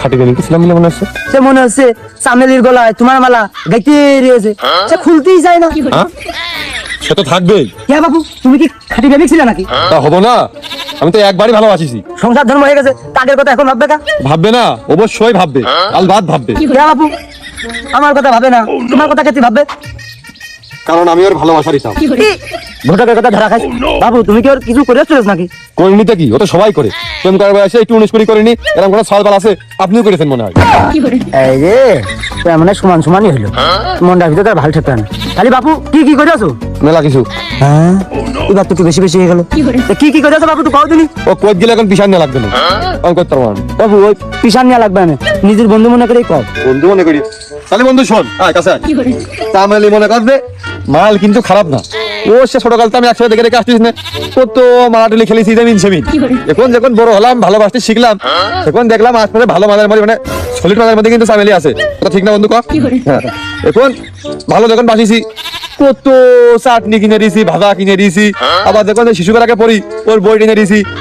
খাটি গেলি ছিলাম বলে মনে হচ্ছে। সে মনে হচ্ছে চামেলির গলায় তোমার মালা গাইতে রয়েছে, সে খুলতেই যায় না। হ্যাঁ সে তো থাকবেই। কে বাবু, তুমি কি খাঁটি প্রেমিক ছিলে নাকি? তা হবো না, আমি তো একবারই ভালোবাসিছি। সংসার ধর্ম হয়ে গেছে, তাদের কথা এখন ভাববে কা? ভাববে না, অবশ্যই ভাববে, কাল বাদ ভাববে। কে বাবু, আমার কথা ভাবে না, তোমার কথা কে ভাববে? কারণ আমি ওর ভালোবাসা দিতাম। ঘটকের কথা ধরা খাই। বাবু তুমি কি ওর কিছু করে চলেছ নাকি? করিনি তো কি, ও তো সবাই করে। প্রেম করার বয়সে একটু 19 কুড়ি করিনি, এরকম কোনো সাল আছে আপনিও করেছেন মনে হয়। এই যে মানে সমান সমানই হইলো, মনটার ভিতরে তার ভালো থাকতে না। খালি বাবু কি কি করেছো? মেলা কিছু। হ্যাঁ এবার তো একটু বেশি বেশি হয়ে গেল। কি কি করেছো বাবু, তো কও তুমি। ও কোচ গেলে এখন পিছান নিয়ে লাগবে না, আমি করতে পারবো না। বাবু ওই পিছান নেওয়া লাগবে না, নিজের বন্ধু মনে করেই কও। বন্ধু মনে করি। তাহলে বন্ধু শোন, আয় কাছে আয়। তাহলে মনে করবে মাল কিন্তু খারাপ না। ও সে ছোটকাল তো আমি একসাথে দেখে রেখে আসছিস না, কত মারাটুলি খেলেছি যেমিন সেমিন। এখন যখন বড় হলাম, ভালোবাসতে শিখলাম, এখন দেখলাম আসলে ভালো মাদের মধ্যে মানে সলিড মাদের মধ্যে কিন্তু ফ্যামিলি আছে। কথা ঠিক না বন্ধু? হ্যাঁ, এখন ভালো যখন বাসিছি, কত চাটনি কিনে দিয়েছি, ভাজা কিনে দিয়েছি, আবার যখন শিশুবেলাকে পড়ি ওর বই কিনে দিয়েছি।